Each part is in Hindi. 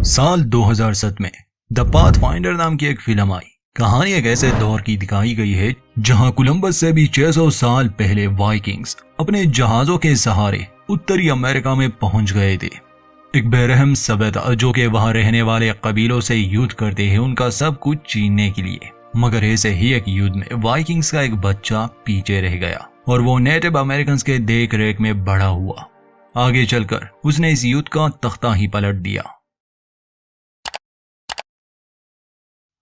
साल 2007 में द पाथफाइंडर नाम की एक फिल्म आई। कहानी एक ऐसे दौर की दिखाई गई है जहां कोलंबस से भी 600 साल पहले वाइकिंग्स अपने जहाजों के सहारे उत्तरी अमेरिका में पहुंच गए थे। एक बेरहम सभ्यता जो कि वहां रहने वाले कबीलों से युद्ध करते हैं उनका सब कुछ छीनने के लिए। मगर ऐसे ही एक युद्ध में वाइकिंग्स का एक बच्चा पीछे रह गया और वो नेटिव अमेरिकन के देख रेख में बड़ा हुआ। आगे चलकर उसने इस युद्ध का तख्ता ही पलट दिया।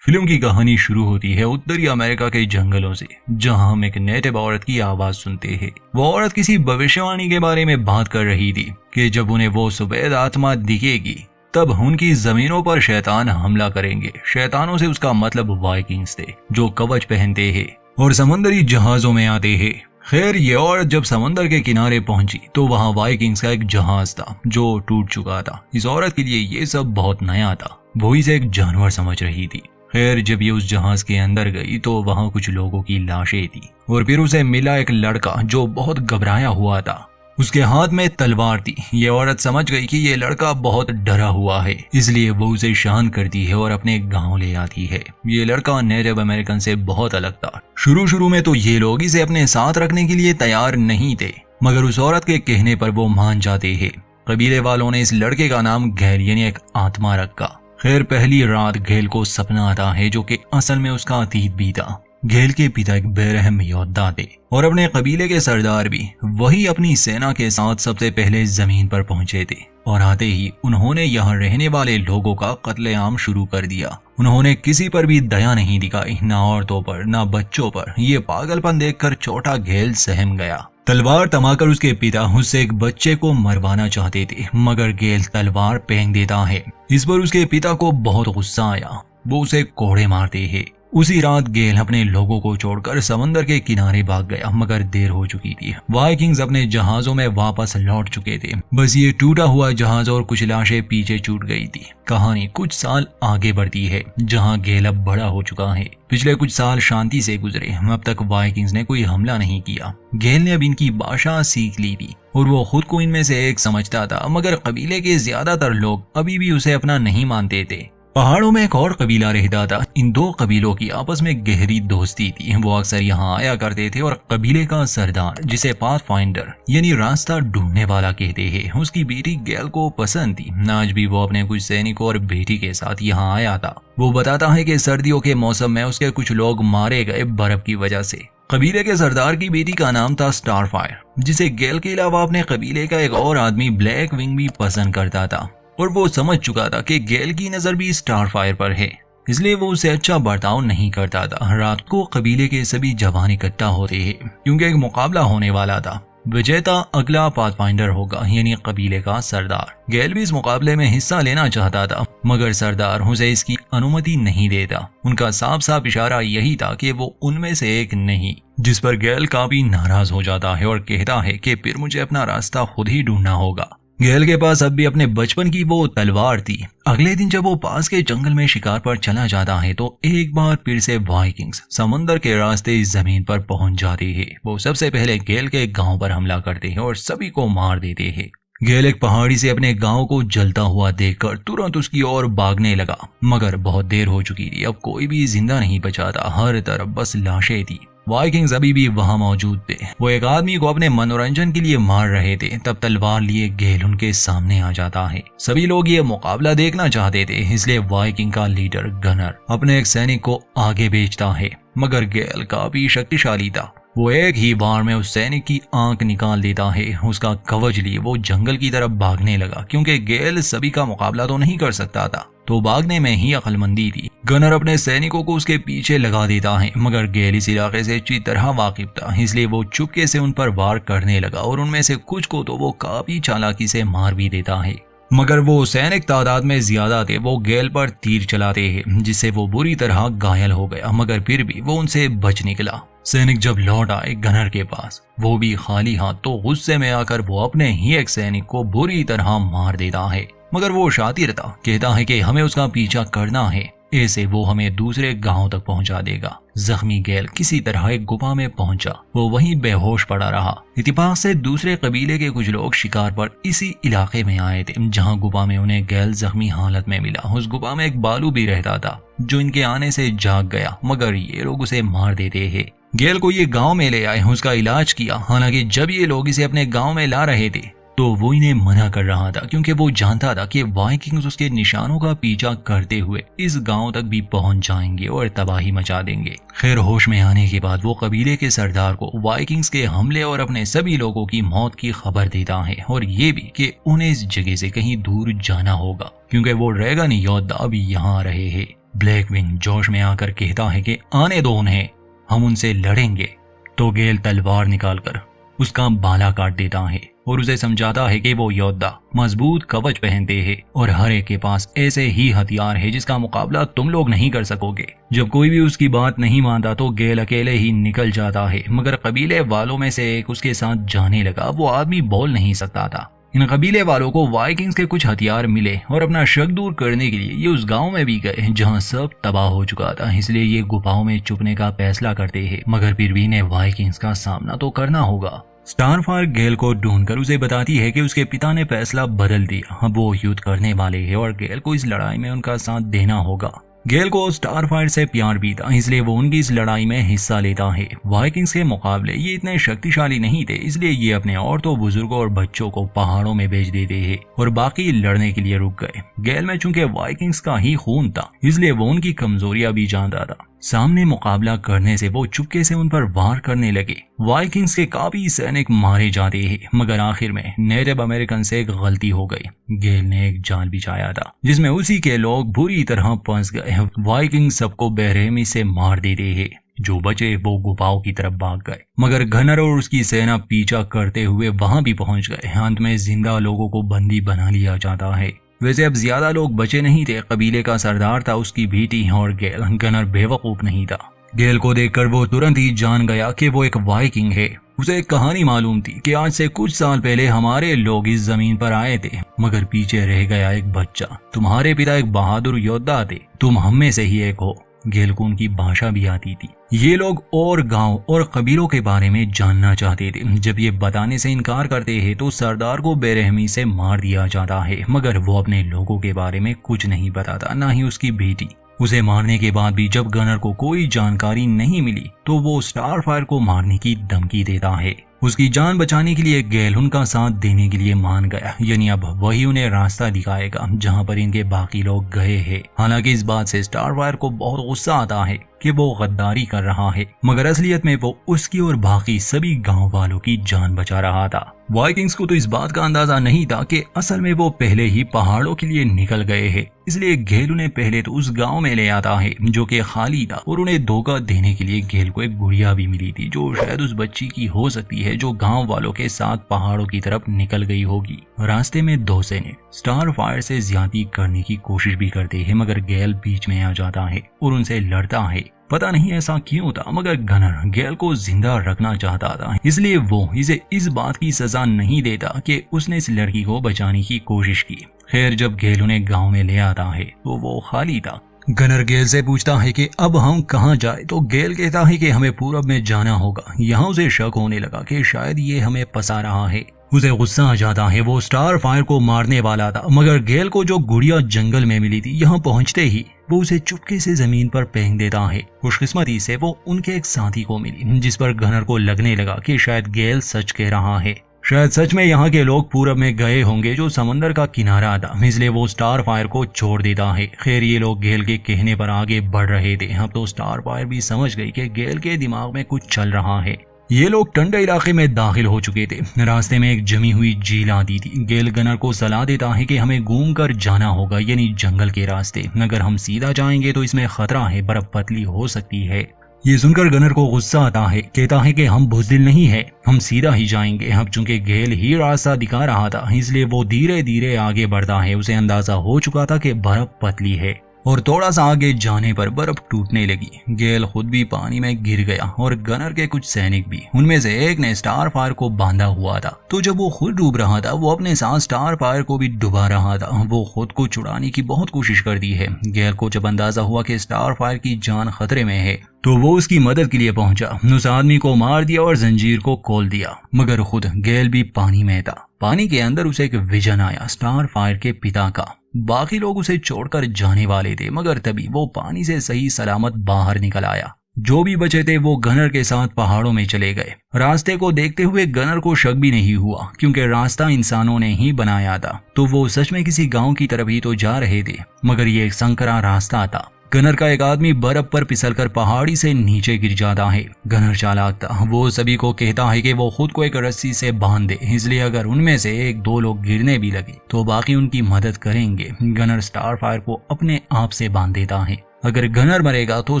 फिल्म की कहानी शुरू होती है उत्तरी अमेरिका के जंगलों से, जहां हम एक नेटिव औरत की आवाज सुनते हैं। वो औरत किसी भविष्यवाणी के बारे में बात कर रही थी कि जब उन्हें वो सफेद आत्मा दिखेगी तब उनकी जमीनों पर शैतान हमला करेंगे। शैतानों से उसका मतलब वाइकिंग्स थे जो कवच पहनते हैं और समुद्री जहाजों में आते हैं। खैर, ये औरत जब समंदर के किनारे पहुंची तो वहां वाइकिंग्स का एक जहाज था जो टूट चुका था। इस औरत के लिए ये सब बहुत नया था। वो इसे एक जानवर समझ रही थी। खैर, जब ये उस जहाज के अंदर गई तो वहां कुछ लोगों की लाशें थी और फिर उसे मिला एक लड़का जो बहुत घबराया हुआ था। उसके हाथ में तलवार थी। ये औरत समझ गई कि ये लड़का बहुत डरा हुआ है, इसलिए वो उसे शांत करती है और अपने गांव ले आती है। ये लड़का नेटिव अमेरिकन से बहुत अलग था। शुरू में तो ये लोग इसे अपने साथ रखने के लिए तैयार नहीं थे, मगर उस औरत के कहने पर वो मान जाते हैं। कबीले वालों ने इस लड़के का नाम गैल यानी एक आत्मा रखा। खैर, पहली रात गैल को सपना आता है जो कि असल में उसका अतीत भी था। गैल के पिता एक बेरहम योद्धा थे और अपने कबीले के सरदार भी वही अपनी सेना के साथ सबसे पहले जमीन पर पहुंचे थे और आते ही उन्होंने यहाँ रहने वाले लोगों का कत्लेआम शुरू कर दिया। उन्होंने किसी पर भी दया नहीं दिखाई, ना औरतों पर ना बच्चों पर। ये पागलपन देखकर छोटा गैल सहम गया। तलवार थमाकर उसके पिता उससे एक बच्चे को मरवाना चाहते थे, मगर गैल तलवार फेंक देता है। इस पर उसके पिता को बहुत गुस्सा आया। वो उसे कोड़े मारते हैं। उसी रात गैल अपने लोगों को छोड़कर समंदर के किनारे भाग गया, मगर देर हो चुकी थी। वाइकिंग्स अपने जहाजों में वापस लौट चुके थे। बस ये टूटा हुआ जहाज और कुछ लाशें पीछे छूट गई थी। कहानी कुछ साल आगे बढ़ती है जहां गैल अब बड़ा हो चुका है। पिछले कुछ साल शांति से गुजरे। अब तक वाइकिंग्स ने कोई हमला नहीं किया। गैल ने अब इनकी भाषा सीख ली थी और वो खुद को इनमें से एक समझता था, मगर कबीले के ज्यादातर लोग अभी भी उसे अपना नहीं मानते थे। पहाड़ों में एक और कबीला रहता था। इन दो कबीलों की आपस में गहरी दोस्ती थी। वो अक्सर यहाँ आया करते थे और कबीले का सरदार, जिसे पाथफाइंडर यानी रास्ता ढूंढने वाला कहते हैं, उसकी बेटी गैल को पसंद थी। आज भी वो अपने कुछ सैनिकों और बेटी के साथ यहाँ आया था। वो बताता है कि सर्दियों के मौसम में उसके कुछ लोग मारे गए बर्फ की वजह से। कबीले के सरदार की बेटी का नाम था स्टारफायर, जिसे गैल के अलावा अपने कबीले का एक और आदमी ब्लैक विंग भी पसंद करता था। और वो समझ चुका था कि गैल की नजर भी स्टारफायर पर है, इसलिए वो उसे अच्छा बर्ताव नहीं करता था। रात को कबीले के सभी जवान इकट्ठा होते हैं क्योंकि एक मुकाबला होने वाला था। विजेता अगला पाथफाइंडर होगा यानी कबीले का सरदार। गैल भी इस मुकाबले में हिस्सा लेना चाहता था, मगर सरदार उसे इसकी अनुमति नहीं देता। उनका साफ साफ इशारा यही था कि वो उनमें से एक नहीं, जिस पर गैल काफी नाराज हो जाता है और कहता है कि फिर मुझे अपना रास्ता खुद ही ढूंढना होगा। गैल के पास अब भी अपने बचपन की वो तलवार थी। अगले दिन जब वो पास के जंगल में शिकार पर चला जाता है तो एक बार फिर से वाइकिंग्स समुद्र के रास्ते इस जमीन पर पहुंच जाते हैं। वो सबसे पहले गैल के गांव पर हमला करते हैं और सभी को मार देते हैं। गैल एक पहाड़ी से अपने गांव को जलता हुआ देखकर तुरंत उसकी ओर भागने लगा, मगर बहुत देर हो चुकी थी। अब कोई भी जिंदा नहीं बचा था। हर तरफ बस लाशें थी। वाइकिंग्स अभी भी वहां मौजूद थे। वो एक आदमी को अपने मनोरंजन के लिए मार रहे थे। तब तलवार लिए गैल उनके सामने आ जाता है। सभी लोग ये मुकाबला देखना चाहते थे, इसलिए वाइकिंग का लीडर गनर अपने एक सैनिक को आगे भेजता है, मगर गैल काफी शक्तिशाली था। वो एक ही बार में उस सैनिक की आंख निकाल देता है। उसका कवच लिए वो जंगल की तरफ भागने लगा। क्योंकि गैल सभी का मुकाबला तो नहीं कर सकता था, तो भागने में ही अक्लमंदी थी। गनर अपने सैनिकों को उसके पीछे लगा देता है, मगर गैल इस इलाके से अच्छी तरह वाकिफ था, इसलिए वो चुपके से उन पर वार करने लगा और उनमें से कुछ को तो वो काफी चालाकी से मार भी देता है। मगर वो सैनिक तादाद में ज्यादा थे। वो गैल पर तीर चलाते हैं, जिससे वो बुरी तरह घायल हो गया, मगर फिर भी वो उनसे बच निकला। सैनिक जब लौट आए गनर के पास, वो भी खाली हाथ, तो गुस्से में आकर वो अपने ही एक सैनिक को बुरी तरह मार देता है। मगर वो शातिर था। कहता है कि हमें उसका पीछा करना है। ऐसे वो हमें दूसरे गांव तक पहुंचा देगा। जख्मी गैल किसी तरह एक गुफा में पहुंचा। वो वहीं बेहोश पड़ा रहा। इत्तेफाक से दूसरे कबीले के कुछ लोग शिकार पर इसी इलाके में आए थे, जहां गुफा में उन्हें गैल जख्मी हालत में मिला। उस गुफा में एक बालू भी रहता था जो इनके आने से जाग गया, मगर ये लोग उसे मार देते हैं। गैल को ये गांव में ले आए, उसका इलाज किया। हालांकि जब ये लोग इसे अपने गांव में ला रहे थे तो वो इन्हें मना कर रहा था, क्योंकि वो जानता था कि वाइकिंग्स उसके निशानों का पीछा करते हुए इस गांव तक भी पहुंच जाएंगे और तबाही मचा देंगे। खैर, होश में आने के बाद वो कबीले के सरदार को वाइकिंग्स के हमले और अपने सभी लोगों की मौत की खबर देता है, और ये भी कि उन्हें इस जगह से कहीं दूर जाना होगा, क्योंकि वो ड्रैगन योद्धा अभी यहाँ आ रहे हैं। ब्लैकविंग जोश में आकर कहता है कि आने दो उन्हें, हम उनसे लड़ेंगे। तो गैल तलवार निकालकर उसका बाला काट देता है और उसे समझाता है कि वो योद्धा मजबूत कवच पहनते हैं और हर एक के पास ऐसे ही हथियार है जिसका मुकाबला तुम लोग नहीं कर सकोगे। जब कोई भी उसकी बात नहीं मानता तो गैल अकेले ही निकल जाता है, मगर कबीले वालों में से एक उसके साथ जाने लगा। वो आदमी बोल नहीं सकता था। इन कबीले वालों को वाइकिंग्स के कुछ हथियार मिले और अपना शक दूर करने के लिए ये उस गांव में भी गए जहां सब तबाह हो चुका था। इसलिए ये गुफाओं में छुपने का फैसला करते हैं, मगर फिर भी इन्हें वाइकिंग्स का सामना तो करना होगा। स्टारफायर गैल को ढूंढकर उसे बताती है कि उसके पिता ने फैसला बदल दिया, अब वो युद्ध करने वाले हैं और गैल को इस लड़ाई में उनका साथ देना होगा। गैल को स्टारफायर से प्यार भी था, इसलिए वो उनकी इस लड़ाई में हिस्सा लेता है। वाइकिंग्स के मुकाबले ये इतने शक्तिशाली नहीं थे, इसलिए ये अपने औरतों, बुजुर्गों और बच्चों को पहाड़ों में भेज देते हैं और बाकी लड़ने के लिए रुक गए। गैल में चूंकि वाइकिंग्स का ही खून था, इसलिए वो उनकी कमजोरियां भी जानता था। सामने मुकाबला करने से वो चुपके से उन पर वार करने लगे। वाइकिंग्स के काफी सैनिक मारे जाते हैं, मगर आखिर में नेटिव अमेरिकन से एक गलती हो गई। गैल ने एक जाल बिछाया था जिसमें उसी के लोग बुरी तरह फंस गए। वाइकिंग सबको बेरहमी से मार देते हैं। जो बचे वो गुफाओं की तरफ भाग गए, मगर घनर और उसकी सेना पीछा करते हुए वहां भी पहुंच गए। अंत में जिंदा लोगों को बंदी बना लिया जाता है। वैसे अब ज्यादा लोग बचे नहीं थे। कबीले का सरदार था उसकी बेटी और गैल। गनर बेवकूफ नहीं था। गैल को देखकर वो तुरंत ही जान गया कि वो एक वाइकिंग है। उसे एक कहानी मालूम थी कि आज से कुछ साल पहले हमारे लोग इस जमीन पर आए थे, मगर पीछे रह गया एक बच्चा। तुम्हारे पिता एक बहादुर योद्धा थे, तुम हम में से ही एक हो। गैल को उनकी भाषा भी आती थी। ये लोग और गांव और कबीलों के बारे में जानना चाहते थे। जब ये बताने से इनकार करते हैं तो सरदार को बेरहमी से मार दिया जाता है, मगर वो अपने लोगों के बारे में कुछ नहीं बताता, ना ही उसकी बेटी। उसे मारने के बाद भी जब गनर को कोई जानकारी नहीं मिली तो वो स्टारफायर को मारने की धमकी देता है। उसकी जान बचाने के लिए गैल उनका साथ देने के लिए मान गया, यानी अब वही उन्हें रास्ता दिखाएगा जहां पर इनके बाकी लोग गए हैं। हालांकि इस बात से स्टारफायर को बहुत गुस्सा आता है कि वो गद्दारी कर रहा है, मगर असलियत में वो उसकी और बाकी सभी गांव वालों की जान बचा रहा था। वाइकिंग्स को तो इस बात का अंदाजा नहीं था कि असल में वो पहले ही पहाड़ों के लिए निकल गए हैं। इसलिए गैल उन्हें पहले तो उस गांव में ले आता है जो कि खाली था, और उन्हें धोखा देने के लिए गैल को एक गुड़िया भी मिली थी जो शायद उस बच्ची की हो सकती है जो गांव वालों के साथ पहाड़ों की तरफ निकल गई होगी। रास्ते में दो सैनिक स्टारफायर से ज्यादती करने की कोशिश भी करते हैं, मगर गैल बीच में आ जाता है और उनसे लड़ता है। पता नहीं ऐसा क्यों था, मगर गनर गैल को जिंदा रखना चाहता था, इसलिए वो इसे इस बात की सजा नहीं देता कि उसने इस लड़की को बचाने की कोशिश की। खैर, जब गैल उन्हें गांव में ले आता है तो वो खाली था। गनर गैल से पूछता है कि अब हम कहाँ जाए, तो गैल कहता है कि हमें पूरब में जाना होगा। यहाँ उसे शक होने लगा कि शायद ये हमें फंसा रहा है। उसे गुस्सा आ जाता है। वो स्टारफायर को मारने वाला था, मगर गैल को जो गुड़िया जंगल में मिली थी, यहाँ पहुँचते ही वो उसे चुपके से जमीन पर फेंक देता है। खुशकिस्मती से वो उनके एक साथी को मिली, जिस पर गनर को लगने लगा कि शायद गैल सच कह रहा है। शायद सच में यहाँ के लोग पूरब में गए होंगे जो समंदर का किनारा था, इसलिए वो स्टारफायर को छोड़ देता है। खैर, ये लोग गैल के कहने पर आगे बढ़ रहे थे। अब तो स्टारफायर भी समझ गई कि गैल के दिमाग में कुछ चल रहा है। ये लोग ठंडे इलाके में दाखिल हो चुके थे। रास्ते में एक जमी हुई झील आती थी। गैल गनर को सलाह देता है कि हमें घूम कर जाना होगा, यानी जंगल के रास्ते। अगर हम सीधा जाएंगे तो इसमें खतरा है, बर्फ पतली हो सकती है। ये सुनकर गनर को गुस्सा आता है। कहता है कि हम बुज़दिल नहीं है, हम सीधा ही जाएंगे। अब चूंकि गैल ही रास्ता दिखा रहा था, इसलिए वो धीरे धीरे आगे बढ़ता है। उसे अंदाजा हो चुका था कि बर्फ पतली है। और थोड़ा सा आगे जाने पर बर्फ टूटने लगी। गेल खुद भी पानी में गिर गया और गनर के कुछ सैनिक भी। उनमें से एक ने स्टार फायर को बांधा हुआ था, तो जब वो खुद डूब रहा था वो अपने साथ स्टार फायर को भी डुबा रहा था। वो खुद को छुड़ाने की बहुत कोशिश करती है। गेल को जब अंदाजा हुआ कि स्टार फायर की जान खतरे में है तो वो उसकी मदद के लिए पहुंचा। उस आदमी को मार दिया और जंजीर को खोल दिया, मगर खुद गेल भी पानी में था। पानी के अंदर उसे एक विजन आया स्टार फायर के पिता का। बाकी लोग उसे छोड़कर जाने वाले थे, मगर तभी वो पानी से सही सलामत बाहर निकल आया। जो भी बचे थे वो गनर के साथ पहाड़ों में चले गए। रास्ते को देखते हुए गनर को शक भी नहीं हुआ, क्योंकि रास्ता इंसानों ने ही बनाया था। तो वो सच में किसी गांव की तरफ ही तो जा रहे थे, मगर ये एक संकरा रास्ता था। गनर का एक आदमी बर्फ पर फिसलकर पहाड़ी से नीचे गिर जाता है। गनर चालाक था, वो सभी को कहता है कि वो खुद को एक रस्सी से बांध दे, इसलिए अगर उनमें से एक दो लोग गिरने भी लगे तो बाकी उनकी मदद करेंगे। गनर स्टार फायर को अपने आप से बांध देता है। अगर गनर मरेगा तो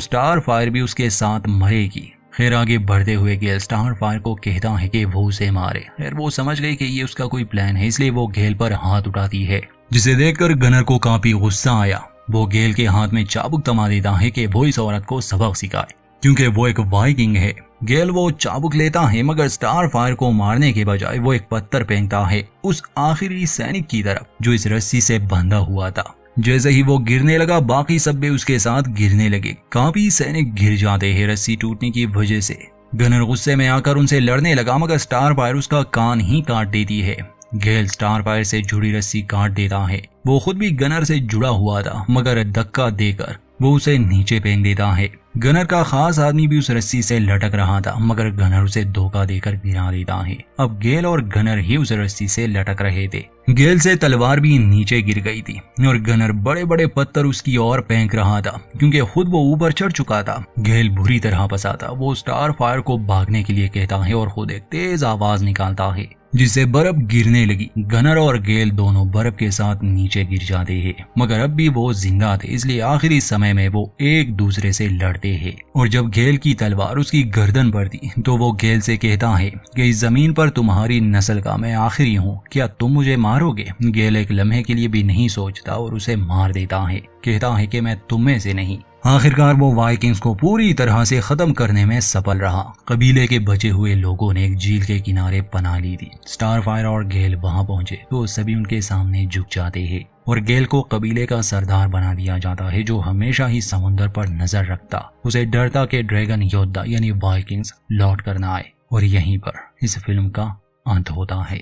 स्टार फायर भी उसके साथ मरेगी। खैर आगे बढ़ते हुए गेल स्टार फायर को कहता है कि वो उसे मारे। खैर वो समझ गई कि ये उसका कोई प्लान है, इसलिए वो गेल पर हाथ उठाती है, जिसे देखकर गनर को काफी गुस्सा आया। वो गेल के हाथ में चाबुक थमा देता है कि वो इस औरत को सबक सिखाए, क्योंकि वो एक वाइकिंग है। गेल वो चाबुक लेता है, मगर स्टार फायर को मारने के बजाय वो एक पत्थर फेंकता है उस आखिरी सैनिक की तरफ जो इस रस्सी से बंधा हुआ था। जैसे ही वो गिरने लगा बाकी सब भी उसके साथ गिरने लगे। काफी सैनिक गिर जाते हैं रस्सी टूटने की वजह से। गनर गुस्से में आकर उनसे लड़ने लगा, मगर स्टार फायर उसका कान ही काट देती है। गेल स्टार फायर से जुड़ी रस्सी काट देता है। वो खुद भी गनर से जुड़ा हुआ था, मगर धक्का देकर वो उसे नीचे फेंक देता है। गनर का खास आदमी भी उस रस्सी से लटक रहा था, मगर गनर उसे धोखा देकर गिरा देता है। अब गेल और गनर ही उस रस्सी से लटक रहे थे। गेल से तलवार भी नीचे गिर गई थी और गनर बड़े बड़े पत्थर उसकी ओर फेंक रहा था, क्योंकि खुद वो ऊपर चढ़ चुका था। गेल बुरी तरह फंसा था। वो स्टार फायर को भागने के लिए कहता है और खुद एक तेज आवाज निकालता है, जिससे बर्फ गिरने लगी। गनर और गेल दोनों बर्फ के साथ नीचे गिर जाते हैं, मगर अब भी वो जिंदा थे, इसलिए आखिरी समय में वो एक दूसरे से लड़ते हैं। और जब गेल की तलवार उसकी गर्दन पर थी तो वो गेल से कहता है कि इस जमीन पर तुम्हारी नस्ल का मैं आखिरी हूँ, क्या तुम मुझे मारोगे? गेल एक लम्हे के लिए भी नहीं सोचता और उसे मार देता है। कहता है कि मैं तुम में से नहीं। आखिरकार वो वाइकिंग्स को पूरी तरह से खत्म करने में सफल रहा। कबीले के बचे हुए लोगों ने एक झील के किनारे पनाह ली थी। स्टार फायर और गेल वहां पहुंचे तो सभी उनके सामने झुक जाते हैं और गेल को कबीले का सरदार बना दिया जाता है, जो हमेशा ही समुद्र पर नजर रखता। उसे डरता कि ड्रैगन योद्धा यानी वाइकिंग्स लौट कर ना आए। और यहीं पर इस फिल्म का अंत होता है।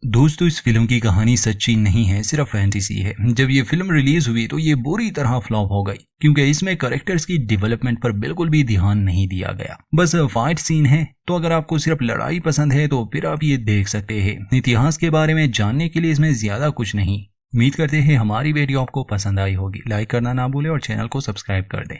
दोस्तों इस फिल्म की कहानी सच्ची नहीं है, सिर्फ फैंटेसी है। जब ये फिल्म रिलीज हुई तो ये बुरी तरह फ्लॉप हो गई, क्योंकि इसमें कैरेक्टर्स की डेवलपमेंट पर बिल्कुल भी ध्यान नहीं दिया गया। बस फाइट सीन है। तो अगर आपको सिर्फ लड़ाई पसंद है तो फिर आप ये देख सकते हैं। इतिहास के बारे में जानने के लिए इसमें ज्यादा कुछ नहीं। उम्मीद करते हैं हमारी वीडियो आपको पसंद आई होगी। लाइक करना ना भूले और चैनल को सब्सक्राइब कर दें।